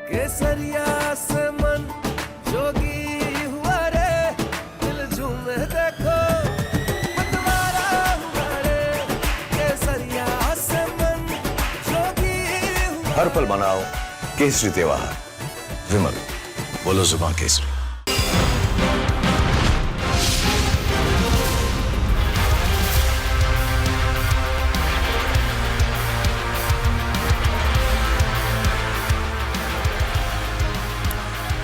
केसरिया से मन जोगी हुआ रे, दिल झूमे देखो मतवारा हुआ रे। केसरिया से मन जोगी हुआ। हर पल मनाओ केसरी त्योहार। विमल, बोलो जुबान केसरी।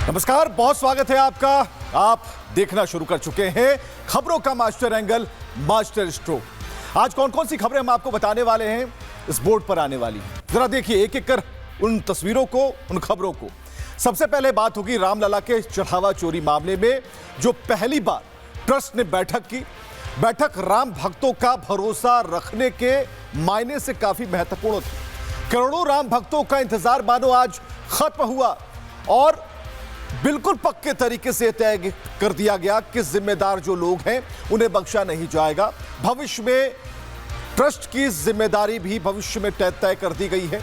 नमस्कार, बहुत स्वागत है आपका। आप देखना शुरू कर चुके हैं खबरों का मास्टर एंगल, मास्टर स्ट्रोक। आज कौन कौन सी खबरें हम आपको बताने वाले हैं इस बोर्ड पर आने वाली हैं। जरा देखिए एक एक कर उन तस्वीरों को, उन खबरों को। सबसे पहले बात होगी रामलला के चढ़ावा चोरी मामले में, जो पहली बार ट्रस्ट ने बैठक की। बैठक राम भक्तों का भरोसा रखने के मायने से काफी महत्वपूर्ण थी। करोड़ों राम भक्तों का इंतजार मानो आज खत्म हुआ और बिल्कुल पक्के तरीके से तय कर दिया गया कि जिम्मेदार जो लोग हैं उन्हें बख्शा नहीं जाएगा। भविष्य में ट्रस्ट की जिम्मेदारी भी भविष्य में तय कर दी गई है।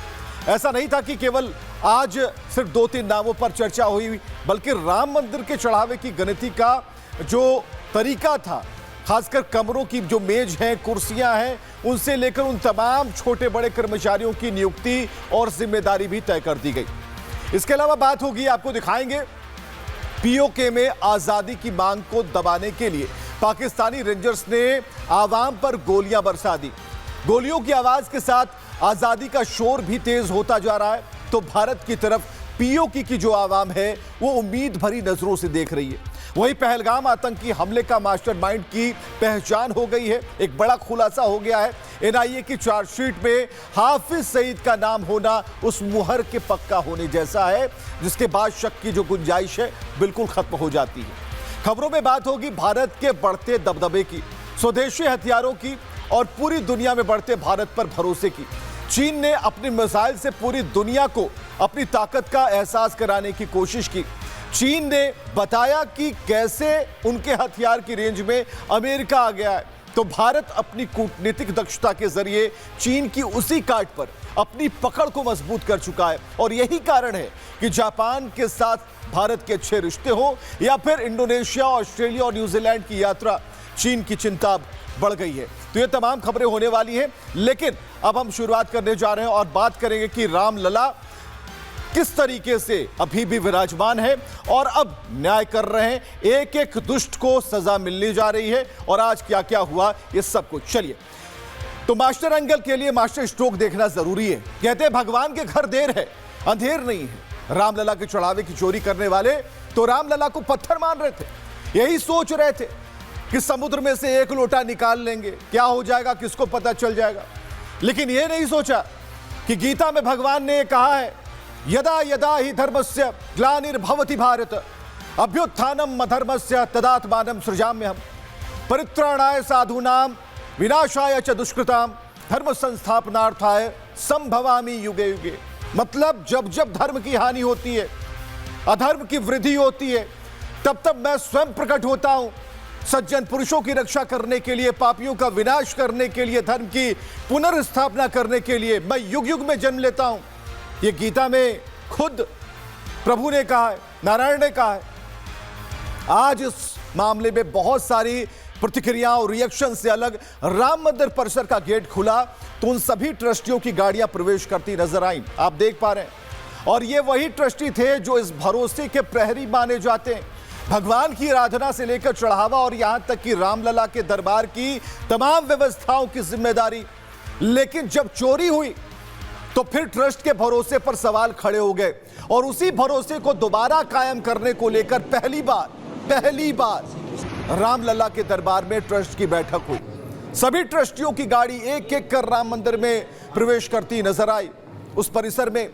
ऐसा नहीं था कि केवल आज सिर्फ 2-3 नामों पर चर्चा हुई, बल्कि राम मंदिर के चढ़ावे की गिनती का जो तरीका था, खासकर कमरों की जो मेज हैं, कुर्सियां हैं, उनसे लेकर उन तमाम छोटे बड़े कर्मचारियों की नियुक्ति और जिम्मेदारी भी तय कर दी गई। इसके अलावा बात होगी, आपको दिखाएंगे पीओके में आजादी की मांग को दबाने के लिए पाकिस्तानी रेंजर्स ने आवाम पर गोलियां बरसा दी। गोलियों की आवाज के साथ आजादी का शोर भी तेज होता जा रहा है, तो भारत की तरफ पीओके की जो आवाम है वो उम्मीद भरी नजरों से देख रही है। वहीं पहलगाम आतंकी हमले का मास्टरमाइंड की पहचान हो गई है। एक बड़ा खुलासा हो गया है। एनआईए की चार्जशीट में हाफिज सईद का नाम होना उस मुहर के पक्का होने जैसा है, जिसके बाद शक की जो गुंजाइश है बिल्कुल खत्म हो जाती है। खबरों में बात होगी भारत के बढ़ते दबदबे की, स्वदेशी हथियारों की और पूरी दुनिया में बढ़ते भारत पर भरोसे की। चीन ने अपनी मिसाइल से पूरी दुनिया को अपनी ताकत का एहसास कराने की कोशिश की। चीन ने बताया कि कैसे उनके हथियार की रेंज में अमेरिका आ गया है, तो भारत अपनी कूटनीतिक दक्षता के जरिए चीन की उसी काट पर अपनी पकड़ को मजबूत कर चुका है। और यही कारण है कि जापान के साथ भारत के अच्छे रिश्ते हो या फिर इंडोनेशिया, ऑस्ट्रेलिया और न्यूजीलैंड की यात्रा, चीन की चिंता बढ़ गई है। तो ये तमाम खबरें होने वाली हैं, लेकिन अब हम शुरुआत करने जा रहे हैं और बात करेंगे कि रामलला किस तरीके से अभी भी विराजमान है और अब न्याय कर रहे हैं। एक एक दुष्ट को सजा मिलने जा रही है और आज क्या क्या हुआ ये सब कुछ। चलिए, तो मास्टर एंगल के लिए मास्टर स्ट्रोक देखना जरूरी है। कहते हैं भगवान के घर देर है, अंधेर नहीं है। रामलला के चढ़ावे की चोरी करने वाले तो रामलला को पत्थर मान रहे थे, यही सोच रहे थे कि समुद्र में से एक लोटा निकाल लेंगे, क्या हो जाएगा किसको पता चल जाएगा। लेकिन यह नहीं सोचा कि गीता में भगवान ने कहा है, यदा यदा हि धर्मस्य ग्लानिर्भवति भारत अभ्युत्थानम अधर्मस्य तदात्मानं सृजाम्यहम् परित्राणाय साधूनां विनाशाय च दुष्कृतां धर्म संस्थापनार्थाय संभवामि युगे युगे। मतलब जब जब धर्म की हानि होती है, अधर्म की वृद्धि होती है, तब तब मैं स्वयं प्रकट होता हूं, सज्जन पुरुषों की रक्षा करने के लिए, पापियों का विनाश करने के लिए, धर्म की पुनर्स्थापना करने के लिए मैं युग युग में जन्म लेता हूं। ये गीता में खुद प्रभु ने कहा है, नारायण ने कहा है। आज इस मामले में बहुत सारी प्रतिक्रियाओं और रिएक्शन से अलग राम मंदिर परिसर का गेट खुला तो उन सभी ट्रस्टियों की गाड़ियां प्रवेश करती नजर आईं, आप देख पा रहे हैं। और ये वही ट्रस्टी थे जो इस भरोसे के प्रहरी माने जाते हैं। भगवान की आराधना से लेकर चढ़ावा और यहां तक कि रामलला के दरबार की तमाम व्यवस्थाओं की जिम्मेदारी। लेकिन जब चोरी हुई तो फिर ट्रस्ट के भरोसे पर सवाल खड़े हो गए और उसी भरोसे को दोबारा कायम करने को लेकर पहली बार रामलला के दरबार में ट्रस्ट की बैठक हुई। सभी ट्रस्टियों की गाड़ी एक एक कर राम मंदिर में प्रवेश करती नजर आई। उस परिसर में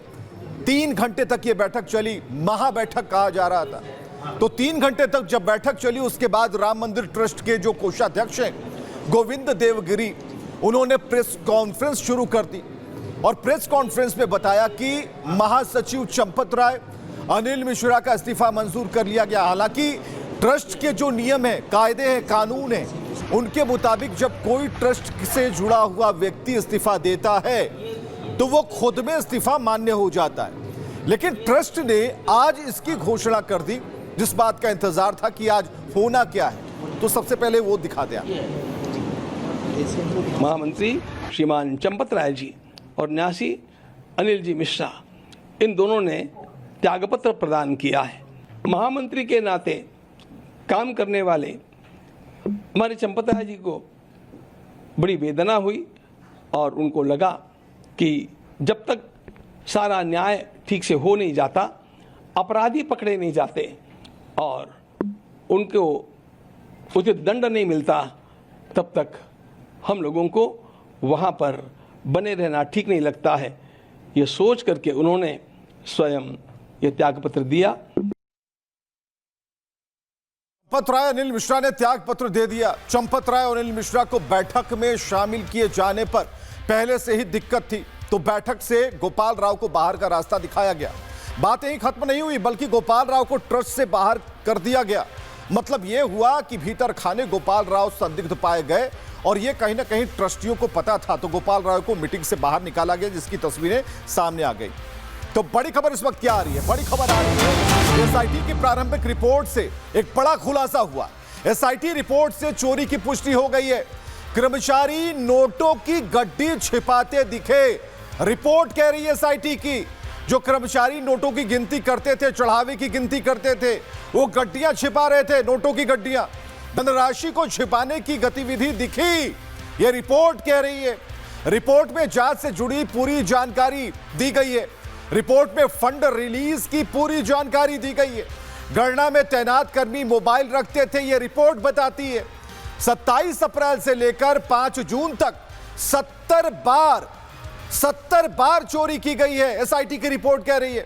3 घंटे तक यह बैठक चली, महाबैठक कहा जा रहा था। तो 3 घंटे तक जब बैठक चली, उसके बाद राम मंदिर ट्रस्ट के जो कोषाध्यक्ष हैं गोविंद देवगिरी, उन्होंने प्रेस कॉन्फ्रेंस शुरू कर दी और प्रेस कॉन्फ्रेंस में बताया कि महासचिव चंपत राय, अनिल मिश्रा का इस्तीफा मंजूर कर लिया गया। हालांकि ट्रस्ट के जो नियम है, कायदे हैं, कानून है, उनके मुताबिक जब कोई ट्रस्ट से जुड़ा हुआ व्यक्ति इस्तीफा देता है तो वो खुद में इस्तीफा मान्य हो जाता है। लेकिन ट्रस्ट ने आज इसकी घोषणा कर दी, जिस बात का इंतजार था कि आज होना क्या है, तो सबसे पहले वो दिखा दिया। महामंत्री श्रीमान चंपत राय जी और न्यासी अनिल जी मिश्रा, इन दोनों ने त्यागपत्र प्रदान किया है। महामंत्री के नाते काम करने वाले हमारे चंपत राय जी को बड़ी वेदना हुई और उनको लगा कि जब तक सारा न्याय ठीक से हो नहीं जाता, अपराधी पकड़े नहीं जाते और उनको उचित दंड नहीं मिलता, तब तक हम लोगों को वहाँ पर बने रहना ठीक नहीं लगता है। ये सोच करके उन्होंने स्वयं ये त्यागपत्र दिया। चंपत राय अनिल मिश्रा ने त्याग पत्र दे दिया। चंपत राय और अनिल मिश्रा को बैठक में शामिल किए जाने पर पहले से ही दिक्कत थी, तो बैठक से गोपाल राव को बाहर का रास्ता दिखाया गया। बात यही खत्म नहीं हुई, बल्कि गोपाल राव को ट्रस्ट से बाहर कर दिया गया। मतलब यह हुआ कि भीतर खाने गोपाल राव संदिग्ध पाए गए और यह कहीं ना कहीं ट्रस्टियों को पता था, तो गोपाल राव को मीटिंग से बाहर निकाला गया, जिसकी तस्वीरें सामने आ गई। तो बड़ी खबर इस वक्त क्या आ रही है? बड़ी खबर आ रही है एसआईटी की प्रारंभिक रिपोर्ट से एक बड़ा खुलासा हुआ। एसआईटी रिपोर्ट से चोरी की पुष्टि हो गई है। कर्मचारी नोटों की गड्डी छिपाते दिखे। रिपोर्ट कह रही है एसआईटी की, जो कर्मचारी नोटों की गिनती करते थे, चढ़ावे की गिनती करते थे, वो गड्डियां छिपा रहे थे, नोटों की गड्डियां। धनराशि को छिपाने की गतिविधि दिखी, यह रिपोर्ट कह रही है। रिपोर्ट में जांच से जुड़ी पूरी जानकारी दी गई है। रिपोर्ट में फंड रिलीज की पूरी जानकारी दी गई है। गणना में तैनात कर्मी मोबाइल रखते थे, यह रिपोर्ट बताती है। 27 अप्रैल से लेकर 5 जून तक 70 बार चोरी की गई है, एसआईटी की रिपोर्ट कह रही है।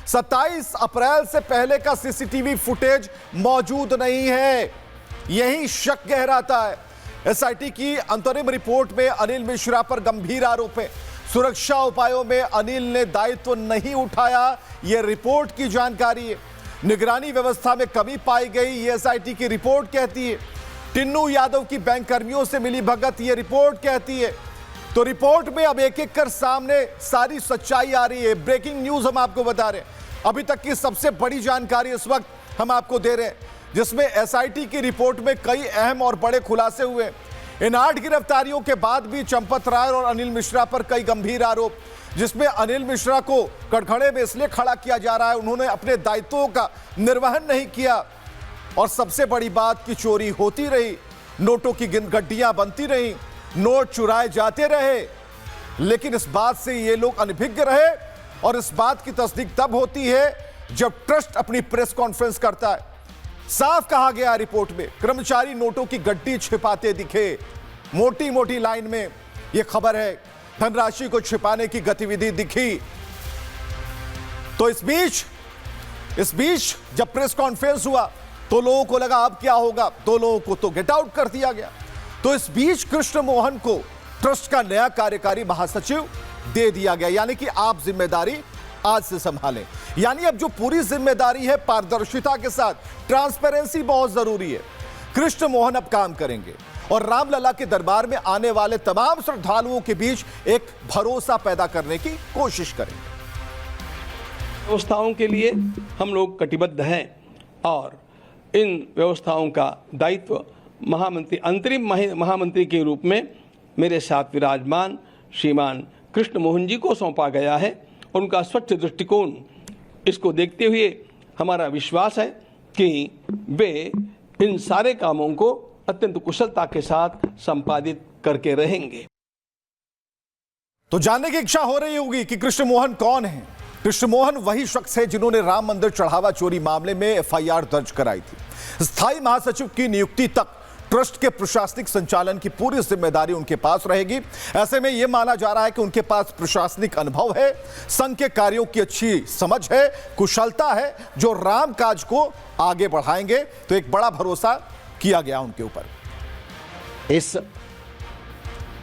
27 अप्रैल से पहले का सीसीटीवी फुटेज मौजूद नहीं है, यही शक गहराता है। एसआईटी की अंतरिम रिपोर्ट में अनिल मिश्रा पर गंभीर आरोप है। सुरक्षा उपायों में अनिल ने दायित्व नहीं उठाया, यह रिपोर्ट की जानकारी है। निगरानी व्यवस्था में कमी पाई गई, यह एसआईटी की रिपोर्ट कहती है। टिन्नू यादव की बैंक कर्मियों से मिली भगत, यह रिपोर्ट कहती है। तो रिपोर्ट में अब एक एक कर सामने सारी सच्चाई आ रही है। ब्रेकिंग न्यूज हम आपको बता रहे हैं, अभी तक की सबसे बड़ी जानकारी इस वक्त हम आपको दे रहे हैं, जिसमें एसआईटी की रिपोर्ट में कई अहम और बड़े खुलासे हुए। इन 8 गिरफ्तारियों के बाद भी चंपत राय और अनिल मिश्रा पर कई गंभीर आरोप, जिसमें अनिल मिश्रा को कटघरे में इसलिए खड़ा किया जा रहा है, उन्होंने अपने दायित्वों का निर्वहन नहीं किया। और सबसे बड़ी बात कि चोरी होती रही, नोटों की गड्डियां बनती रही, नोट चुराए जाते रहे, लेकिन इस बात से ये लोग अनभिज्ञ रहे। और इस बात की तस्दीक तब होती है जब ट्रस्ट अपनी प्रेस कॉन्फ्रेंस करता है। साफ कहा गया रिपोर्ट में, कर्मचारी नोटों की गड्डी छिपाते दिखे। मोटी मोटी लाइन में यह खबर है, धनराशि को छिपाने की गतिविधि दिखी। तो इस बीच जब प्रेस कॉन्फ्रेंस हुआ तो लोगों को लगा अब क्या होगा, 2 लोगों को तो गेट आउट कर दिया गया। तो इस बीच कृष्ण मोहन को ट्रस्ट का नया कार्यकारी महासचिव दे दिया गया, यानी कि आप जिम्मेदारी आज से संभालें। यानी अब जो पूरी जिम्मेदारी है, पारदर्शिता के साथ, ट्रांसपेरेंसी बहुत जरूरी है। कृष्ण मोहन अब काम करेंगे और रामलला के दरबार में आने वाले तमाम श्रद्धालुओं के बीच एक भरोसा पैदा करने की कोशिश करेंगे। व्यवस्थाओं के लिए हम लोग कटिबद्ध हैं और इन व्यवस्थाओं का दायित्व महामंत्री, अंतरिम महामंत्री के रूप में मेरे साथ विराजमान श्रीमान कृष्ण मोहन जी को सौंपा गया है। उनका स्वच्छ दृष्टिकोण, इसको देखते हुए हमारा विश्वास है कि वे इन सारे कामों को अत्यंत कुशलता के साथ संपादित करके रहेंगे। तो जानने की इच्छा हो रही होगी कि कृष्ण मोहन कौन है। कृष्ण मोहन वही शख्स है जिन्होंने राम मंदिर चढ़ावा चोरी मामले में एफआईआर दर्ज कराई थी। स्थायी महासचिव की नियुक्ति तक ट्रस्ट के प्रशासनिक संचालन की पूरी जिम्मेदारी उनके पास रहेगी। ऐसे में यह माना जा रहा है कि उनके पास प्रशासनिक अनुभव है, संघ के कार्यों की अच्छी समझ है, कुशलता है, जो राम काज को आगे बढ़ाएंगे। तो एक बड़ा भरोसा किया गया उनके ऊपर। इस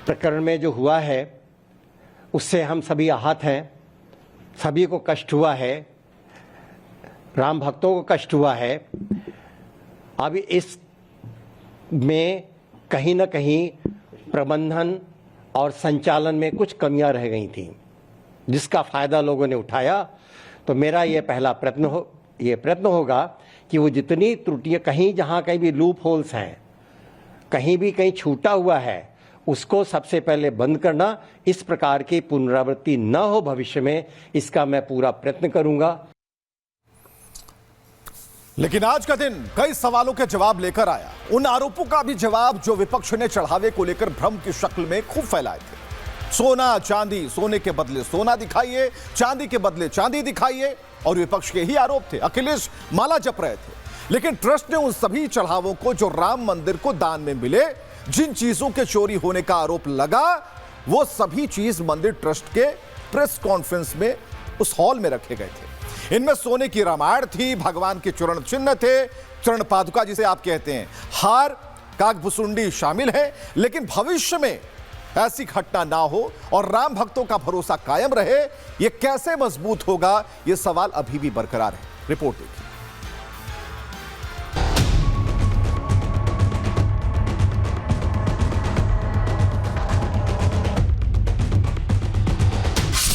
प्रकरण में जो हुआ है उससे हम सभी आहत हैं, सभी को कष्ट हुआ है, राम भक्तों को कष्ट हुआ है। अब इस में कहीं ना कहीं प्रबंधन और संचालन में कुछ कमियां रह गई थी, जिसका फायदा लोगों ने उठाया। तो मेरा ये पहला प्रयत्न होगा कि वो जितनी त्रुटियां जहां कहीं भी लूप होल्स हैं, कहीं छूटा हुआ है, उसको सबसे पहले बंद करना, इस प्रकार की पुनरावृत्ति न हो भविष्य में, इसका मैं पूरा प्रयत्न करूंगा। लेकिन आज का दिन कई सवालों के जवाब लेकर आया। उन आरोपों का भी जवाब जो विपक्ष ने चढ़ावे को लेकर भ्रम की शक्ल में खूब फैलाए थे। सोना चांदी, सोने के बदले सोना दिखाइए, चांदी के बदले चांदी दिखाइए, और विपक्ष के ही आरोप थे। अखिलेश माला जप रहे थे। लेकिन ट्रस्ट ने उन सभी चढ़ावों को जो राम मंदिर को दान में मिले, जिन चीजों के चोरी होने का आरोप लगा, वो सभी चीज मंदिर ट्रस्ट के प्रेस कॉन्फ्रेंस में उस हॉल में रखे गए थे। इनमें सोने की रामायण थी, भगवान के चरण चिन्ह थे, चरण पादुका जिसे आप कहते हैं, हार, काकभुसुंडी शामिल है। लेकिन भविष्य में ऐसी घटना ना हो और राम भक्तों का भरोसा कायम रहे, यह कैसे मजबूत होगा, यह सवाल अभी भी बरकरार है। रिपोर्ट देखिए।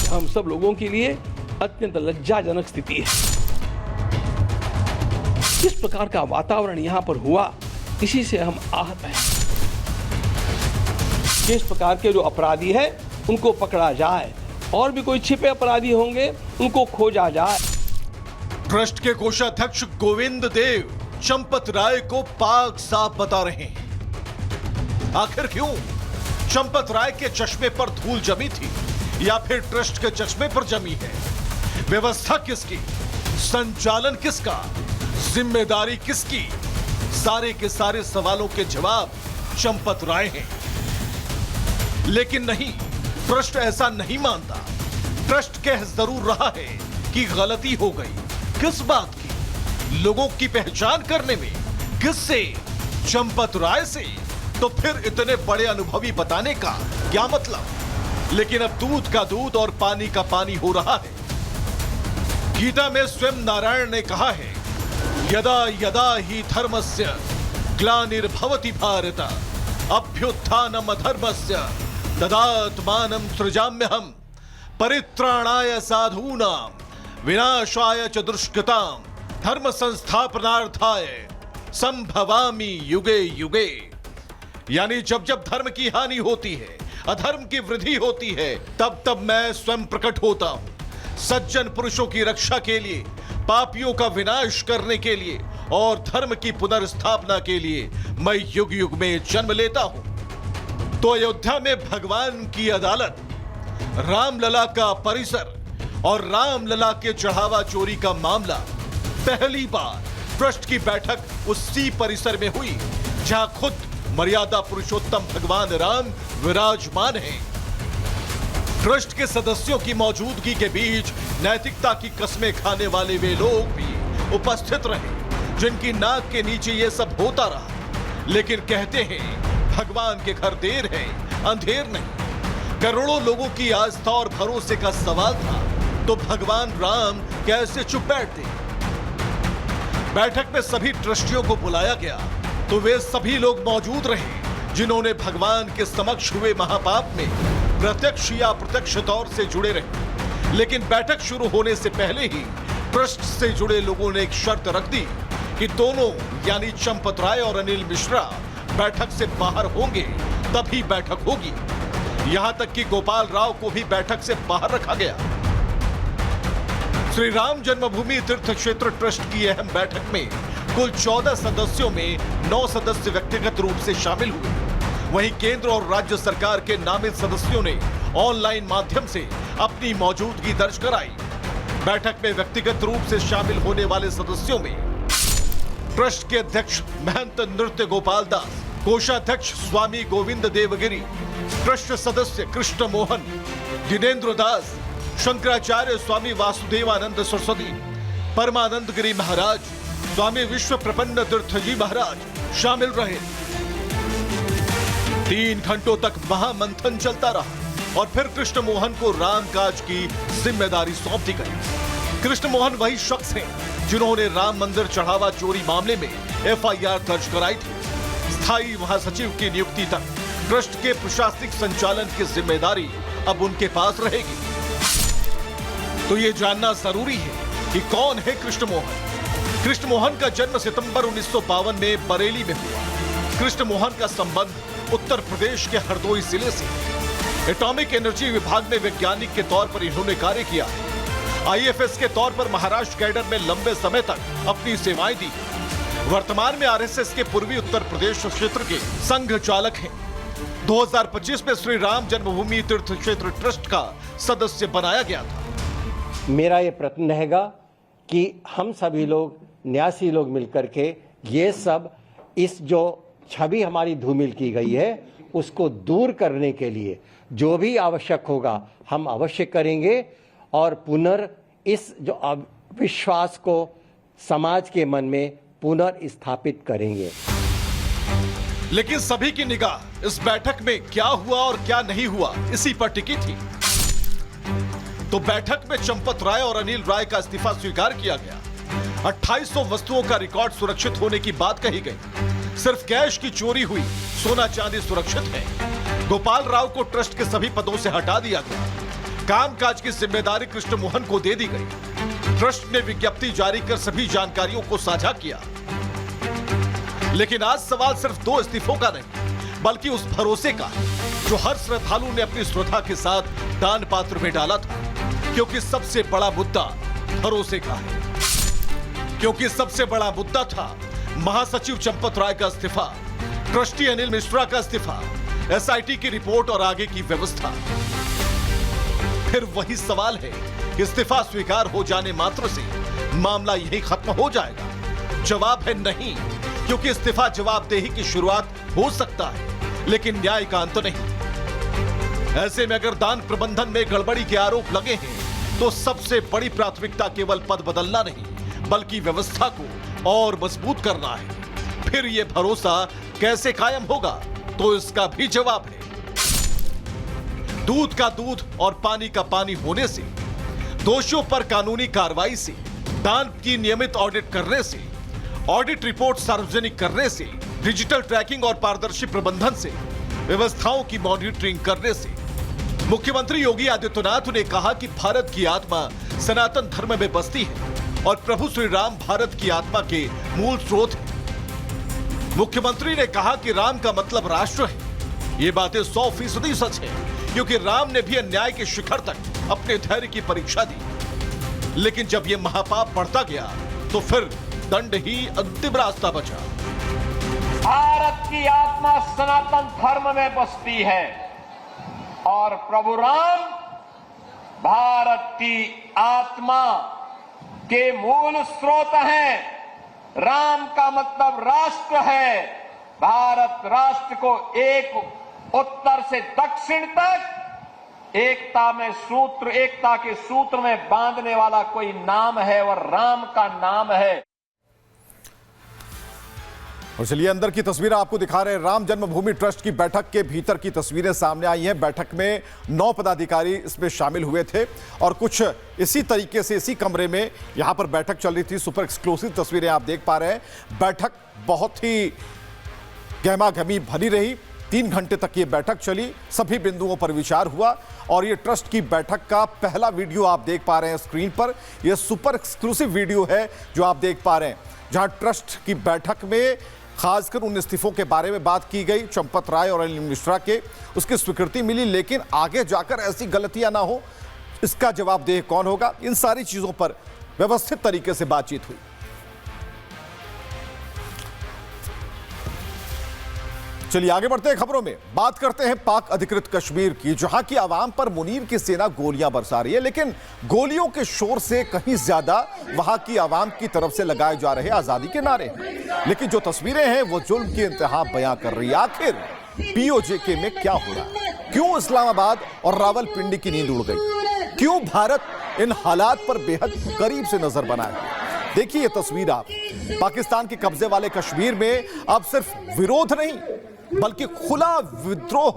हम सब लोगों के लिए अत्यंत लज्जाजनक स्थिति है। इस प्रकार का वातावरण यहां पर हुआ, इसी से हम आहत हैं। इस प्रकार के जो अपराधी हैं उनको पकड़ा जाए, और भी कोई छिपे अपराधी होंगे उनको खोजा जाए। ट्रस्ट के कोषाध्यक्ष गोविंद देव चंपत राय को पाक साफ बता रहे हैं। आखिर क्यों? चंपत राय के चश्मे पर धूल जमी थी या फिर ट्रस्ट के चश्मे पर जमी है? व्यवस्था किसकी? संचालन किसका? जिम्मेदारी किसकी? सारे के सारे सवालों के जवाब चंपत राय हैं। लेकिन नहीं, ट्रस्ट ऐसा नहीं मानता। ट्रस्ट कह जरूर रहा है कि गलती हो गई। किस बात की? लोगों की पहचान करने में। किससे? चंपत राय से। तो फिर इतने बड़े अनुभवी बताने का क्या मतलब? लेकिन अब दूध का दूध और पानी का पानी हो रहा है। गीता में स्वयं नारायण ने कहा है, यदा यदा ही धर्मस्य ग्लानिर्भवति भारत अभ्युत्थानम अधर्मस्य तदात्मानं सृजाम्यहम् परित्राणाय साधूनां विनाशाय च दुष्कृतां धर्म संस्थापनार्थाय संभवामि युगे युगे। यानी जब जब धर्म की हानि होती है, अधर्म की वृद्धि होती है, तब तब मैं स्वयं प्रकट होता हूं। सज्जन पुरुषों की रक्षा के लिए, पापियों का विनाश करने के लिए और धर्म की पुनर्स्थापना के लिए मैं युग युग में जन्म लेता हूं। तो अयोध्या में भगवान की अदालत, रामलला का परिसर और रामलला के चढ़ावा चोरी का मामला पहली बार ट्रस्ट की बैठक उसी परिसर में हुई जहां खुद मर्यादा पुरुषोत्तम भगवान राम विराजमान हैं। ट्रस्ट के सदस्यों की मौजूदगी के बीच नैतिकता की कस्में खाने वाले वे लोग भी उपस्थित रहे, जिनकी नाक के नीचे ये सब होता रहा। लेकिन कहते हैं भगवान के घर देर है, अंधेर नहीं। करोड़ों लोगों की आस्था और भरोसे का सवाल था, तो भगवान राम कैसे चुप बैठते? बैठक में सभी ट्रस्टियों को बुलाया गया तो वे सभी लोग मौजूद रहे जिन्होंने भगवान के समक्ष हुए महापाप में प्रत्यक्ष या अप्रत्यक्ष तौर से जुड़े रहे। लेकिन बैठक शुरू होने से पहले ही ट्रस्ट से जुड़े लोगों ने एक शर्त रख दी कि दोनों यानी चंपत राय और अनिल मिश्रा बैठक से बाहर होंगे, तभी बैठक होगी। यहां तक कि गोपाल राव को भी बैठक से बाहर रखा गया। श्री राम जन्मभूमि तीर्थ क्षेत्र ट्रस्ट की अहम बैठक में कुल 14 सदस्यों में 9 सदस्य व्यक्तिगत रूप से शामिल हुए। वहीं केंद्र और राज्य सरकार के नामित सदस्यों ने ऑनलाइन माध्यम से अपनी मौजूदगी दर्ज कराई। बैठक में व्यक्तिगत रूप से शामिल होने वाले सदस्यों में ट्रस्ट के अध्यक्ष महंत नृत्य गोपाल दास, कोषाध्यक्ष स्वामी गोविंद देवगिरी, ट्रस्ट सदस्य कृष्ण मोहन, दिनेन्द्र दास, शंकराचार्य स्वामी वासुदेवानंद सरस्वती, परमानंद गिरी महाराज, स्वामी विश्व प्रपन्न तीर्थ जी महाराज शामिल रहे। 3 घंटों तक महामंथन चलता रहा और फिर कृष्ण मोहन को रामकाज की जिम्मेदारी सौंप दी गई। कृष्ण मोहन वही शख्स हैं जिन्होंने राम मंदिर चढ़ावा चोरी मामले में एफआईआर दर्ज कराई थी। स्थायी महासचिव की नियुक्ति तक ट्रस्ट के प्रशासनिक संचालन की जिम्मेदारी अब उनके पास रहेगी। तो ये जानना जरूरी है कि कौन है कृष्ण मोहन। कृष्ण मोहन का जन्म सितंबर 1952 में बरेली में हुआ। कृष्ण मोहन का संबंध उत्तर प्रदेश के हरदोई जिले से। एटॉमिक एनर्जी विभाग में वैज्ञानिक के तौर पर इन्होंने कार्य किया। आईएफएस के तौर पर महाराष्ट्र कैडर में लंबे समय तक अपनी सेवाएं दी। वर्तमान में आरएसएस के पूर्वी उत्तर प्रदेश क्षेत्र के संघ चालक हैं। 2025 में श्री राम जन्मभूमि तीर्थ क्षेत्र ट्रस्ट का सदस्य बनाया गया था। मेरा ये प्रयत्न रहेगा कि हम सभी लोग न्यासी लोग मिलकर के ये सब इस जो छवि हमारी धूमिल की गई है उसको दूर करने के लिए जो भी आवश्यक होगा हम अवश्य करेंगे और पुनर् इस जो विश्वास को समाज के मन में पुनर्स्थापित करेंगे। लेकिन सभी की निगाह इस बैठक में क्या हुआ और क्या नहीं हुआ इसी पर टिकी थी। तो बैठक में चंपत राय और अनिल राय का इस्तीफा स्वीकार किया गया। 2800 वस्तुओं का रिकॉर्ड सुरक्षित होने की बात कही गई। सिर्फ कैश की चोरी हुई, सोना चांदी सुरक्षित है। गोपाल राव को ट्रस्ट के सभी पदों से हटा दिया गया। कामकाज की जिम्मेदारी कृष्ण मोहन को दे दी गई। ट्रस्ट ने विज्ञप्ति जारी कर सभी जानकारियों को साझा किया। लेकिन आज सवाल सिर्फ 2 इस्तीफों का नहीं बल्कि उस भरोसे का जो हर श्रद्धालु ने अपनी श्रद्धा के साथ दान पात्र में डाला था। क्योंकि सबसे बड़ा मुद्दा भरोसे का है। क्योंकि सबसे बड़ा मुद्दा था महासचिव चंपत राय का इस्तीफा, ट्रस्टी अनिल मिश्रा का इस्तीफा, एसआईटी की रिपोर्ट और आगे की व्यवस्था। फिर वही सवाल है, इस्तीफा स्वीकार हो जाने मात्र से मामला यही खत्म हो जाएगा? जवाब है नहीं, क्योंकि इस्तीफा जवाबदेही की शुरुआत हो सकता है लेकिन न्याय का अंत नहीं। ऐसे में अगर दान प्रबंधन में गड़बड़ी के आरोप लगे हैं तो सबसे बड़ी प्राथमिकता केवल पद बदलना नहीं बल्कि व्यवस्था को और मजबूत करना है। फिर यह भरोसा कैसे कायम होगा तो इसका भी जवाब है। दूध का दूध और पानी का पानी होने से, दोषियों पर कानूनी कार्रवाई से, दान की नियमित ऑडिट करने से, ऑडिट रिपोर्ट सार्वजनिक करने से, डिजिटल ट्रैकिंग और पारदर्शी प्रबंधन से, व्यवस्थाओं की मॉनिटरिंग करने से। मुख्यमंत्री योगी आदित्यनाथ ने कहा कि भारत की आत्मा सनातन धर्म में बसती है और प्रभु श्री राम भारत की आत्मा के मूल स्रोत हैं। मुख्यमंत्री ने कहा कि राम का मतलब राष्ट्र है। ये बातें 100% सच है, क्योंकि राम ने भी अन्याय के शिखर तक अपने धैर्य की परीक्षा दी। लेकिन जब यह महापाप बढ़ता गया तो फिर दंड ही अंतिम रास्ता बचा। भारत की आत्मा सनातन धर्म में बसती है और प्रभु राम भारत की आत्मा के मूल स्रोत हैं। राम का मतलब राष्ट्र है। भारत राष्ट्र को एक उत्तर से दक्षिण तक एकता के सूत्र में बांधने वाला कोई नाम है और राम का नाम है। और चलिए अंदर की तस्वीरें आपको दिखा रहे हैं। राम जन्मभूमि ट्रस्ट की बैठक के भीतर की तस्वीरें सामने आई हैं। बैठक में 9 पदाधिकारी इसमें शामिल हुए थे और कुछ इसी तरीके से इसी कमरे में यहां पर बैठक चल रही थी। सुपर एक्सक्लूसिव तस्वीरें आप देख पा रहे हैं। बैठक बहुत ही गहमा गहमी भरी रही। 3 घंटे तक ये बैठक चली। सभी बिंदुओं पर विचार हुआ और ये ट्रस्ट की बैठक का पहला वीडियो आप देख पा रहे हैं स्क्रीन पर। यह सुपर एक्सक्लूसिव वीडियो है जो आप देख पा रहे हैं, जहां ट्रस्ट की बैठक में खासकर उन इस्तीफों के बारे में बात की गई, चंपत राय और अनिल मिश्रा के, उसकी स्वीकृति मिली। लेकिन आगे जाकर ऐसी गलतियां ना हो, इसका जवाबदेह कौन होगा, इन सारी चीजों पर व्यवस्थित तरीके से बातचीत हुई। चलिए आगे बढ़ते हैं खबरों में। बात करते हैं पाक अधिकृत कश्मीर की, जहां की आवाम पर मुनीर की सेना गोलियां बरसा रही है। लेकिन गोलियों के शोर से कहीं ज्यादा वहां की आवाम की तरफ से लगाए जा रहे आजादी के नारे हैं। लेकिन जो तस्वीरें हैं वो जुल्म की इंतहा बयां कर रही है। आखिर पीओजेके में क्या हो रहा है? क्यों इस्लामाबाद और रावलपिंडी की नींद उड़ गई? क्यों भारत इन हालात पर बेहद करीब से नजर बनाए? देखिए ये तस्वीर आप। पाकिस्तान के कब्जे वाले कश्मीर में अब सिर्फ विरोध नहीं बल्कि खुला विद्रोह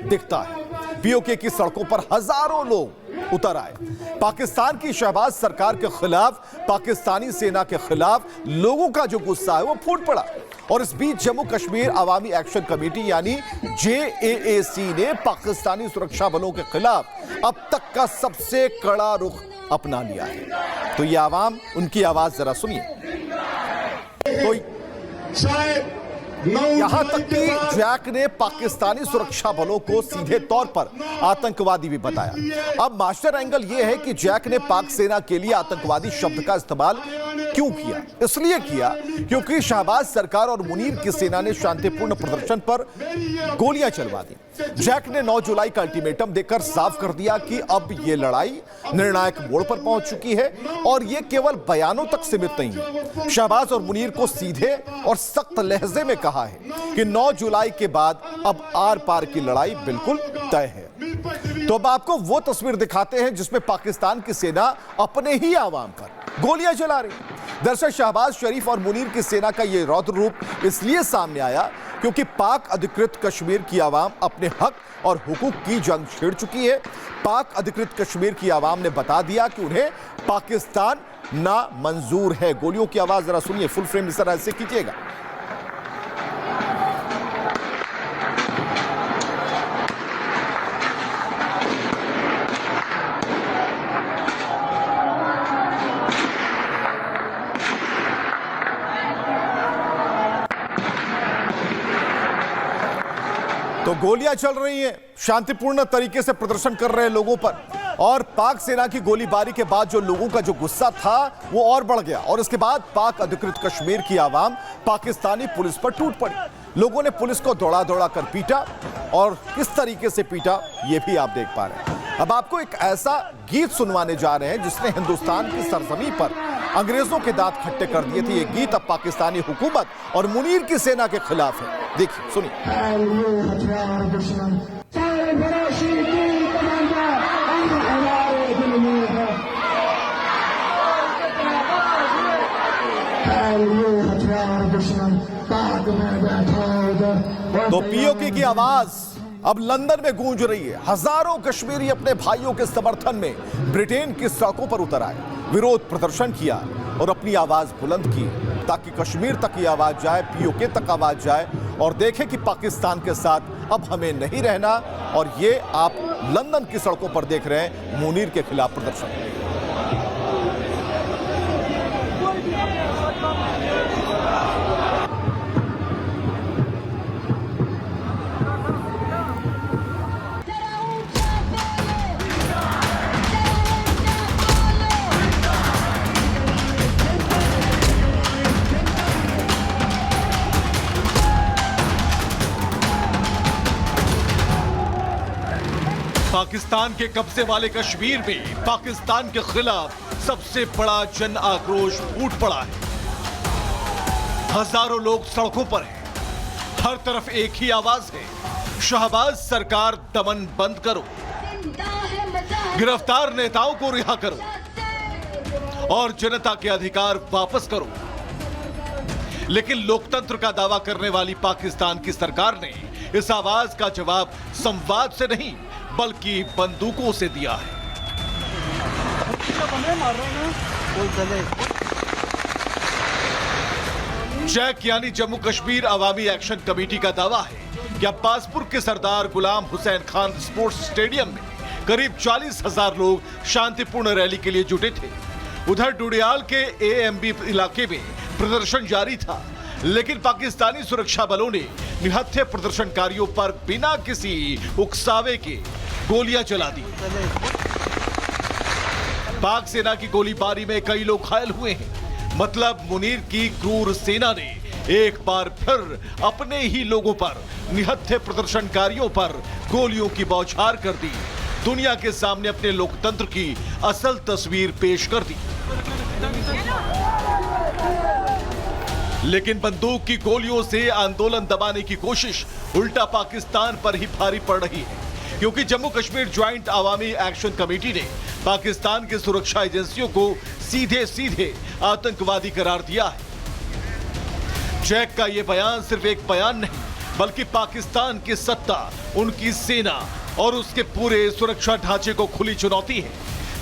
दिखता है। पीओके की सड़कों पर हजारों लोग उतर आए। पाकिस्तान की शहबाज सरकार के खिलाफ, पाकिस्तानी सेना के खिलाफ लोगों का जो गुस्सा है वो फूट पड़ा। और इस बीच जम्मू कश्मीर अवामी एक्शन कमेटी यानी JAAC ने पाकिस्तानी सुरक्षा बलों के खिलाफ अब तक का सबसे कड़ा रुख अपना लिया है। तो ये आवाम, उनकी आवाज जरा सुनिए। तो यहां तक कि जैक ने पाकिस्तानी सुरक्षा बलों को सीधे तौर पर आतंकवादी भी बताया। अब मास्टर एंगल यह है कि जैक ने पाक सेना के लिए आतंकवादी शब्द का इस्तेमाल क्यों किया? इसलिए किया क्योंकि शहबाज सरकार और मुनीर की सेना ने शांतिपूर्ण प्रदर्शन पर गोलियां चलवा दी। जैक ने 9 जुलाई का अल्टीमेटम देकर साफ कर दिया कि अब यह लड़ाई निर्णायक मोड़ पर पहुंच चुकी है और यह केवल बयानों तक सीमित नहीं है। शहबाज और मुनीर को सीधे और सख्त लहजे में कहा है कि 9 जुलाई के बाद अब आर पार की लड़ाई बिल्कुल तय है। तो अब आपको वो तस्वीर दिखाते हैं जिसमें पाकिस्तान की सेना अपने ही आवाम पर गोलियां चला रही। दरअसल शहबाज शरीफ और मुनीर की सेना का यह रौद्र रूप इसलिए सामने आया क्योंकि पाक अधिकृत कश्मीर की आवाम अपने हक और हुकूक की जंग छेड़ चुकी है। पाक अधिकृत कश्मीर की आवाम ने बता दिया कि उन्हें पाकिस्तान ना मंजूर है। गोलियों की आवाज जरा सुनिए, फुल फ्रेम इस तरह से कीजिएगा। तो गोलियां चल रही हैं शांतिपूर्ण तरीके से प्रदर्शन कर रहे लोगों पर, और पाक सेना की गोलीबारी के बाद जो लोगों का जो गुस्सा था वो और बढ़ गया और इसके बाद पाक अधिकृत कश्मीर की आवाम पाकिस्तानी पुलिस पर टूट पड़ी। लोगों ने पुलिस को दौड़ा दौड़ा कर पीटा और किस तरीके से पीटा ये भी आप देख पा रहे हैं। अब आपको एक ऐसा गीत सुनवाने जा रहे हैं जिसने हिंदुस्तान की सरजमी पर अंग्रेजों के दांत खट्टे कर दिए थे। ये गीत अब पाकिस्तानी हुकूमत और मुनीर की सेना के खिलाफ है। देखिए, सुनिए। तो पीओके की आवाज अब लंदन में गूंज रही है। हजारों कश्मीरी अपने भाइयों के समर्थन में ब्रिटेन की सड़कों पर उतर आए, विरोध प्रदर्शन किया और अपनी आवाज बुलंद की ताकि कश्मीर तक ये आवाज जाए, पीओके तक आवाज जाए और देखें कि पाकिस्तान के साथ अब हमें नहीं रहना। और ये आप लंदन की सड़कों पर देख रहे हैं मुनीर के खिलाफ प्रदर्शन। पाकिस्तान के कब्जे वाले कश्मीर में पाकिस्तान के खिलाफ सबसे बड़ा जन आक्रोश फूट पड़ा है। हजारों लोग सड़कों पर हैं। हर तरफ एक ही आवाज है, शहबाज सरकार दमन बंद करो, गिरफ्तार नेताओं को रिहा करो और जनता के अधिकार वापस करो। लेकिन लोकतंत्र का दावा करने वाली पाकिस्तान की सरकार ने इस आवाज का जवाब संवाद से नहीं बल्कि बंदूकों से दिया है। जैक यानी जम्मू कश्मीर अवामी एक्शन कमेटी का दावा है कि अब्बासपुर के सरदार गुलाम हुसैन खान स्पोर्ट्स स्टेडियम में करीब 40,000 लोग शांतिपूर्ण रैली के लिए जुटे थे। उधर डुडियाल के एएमबी इलाके में प्रदर्शन जारी था, लेकिन पाकिस्तानी सुरक्षा बलों ने निहत्थे प्रदर्शनकारियों पर बिना किसी उकसावे के गोलियां चला दी। पाक सेना की गोलीबारी में कई लोग घायल हुए हैं। मतलब मुनीर की क्रूर सेना ने एक बार फिर अपने ही लोगों पर, निहत्थे प्रदर्शनकारियों पर गोलियों की बौछार कर दी। दुनिया के सामने अपने लोकतंत्र की असल तस्वीर पेश कर दी। लेकिन बंदूक की गोलियों से आंदोलन दबाने की कोशिश उल्टा पाकिस्तान पर ही भारी पड़ रही है, क्योंकि जम्मू कश्मीर ज्वाइंट अवामी एक्शन कमेटी ने पाकिस्तान की सुरक्षा एजेंसियों को सीधे सीधे आतंकवादी करार दिया है। जैक का यह बयान सिर्फ एक बयान नहीं, बल्कि पाकिस्तान की सत्ता, उनकी सेना और उसके पूरे सुरक्षा ढांचे को खुली चुनौती है।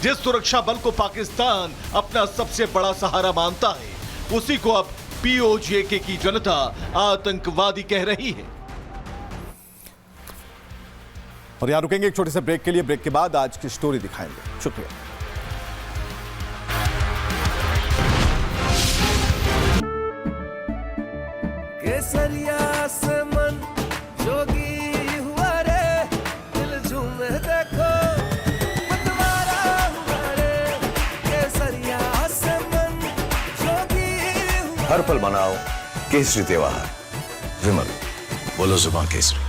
जिस सुरक्षा बल को पाकिस्तान अपना सबसे बड़ा सहारा मानता है, उसी को अब पीओके की जनता आतंकवादी कह रही है। और यहां रुकेंगे एक छोटे से ब्रेक के लिए। ब्रेक के बाद आज की स्टोरी दिखाएंगे। शुक्रिया। केसरिया से मन जोगी हुआ रे, दिल झूमे देखो मतवारा हुआ रे, केसरिया से मन जोगी हुआ। हर पल मनाओ केसरी त्योहार। विमल, बोलो जुबान केसरी।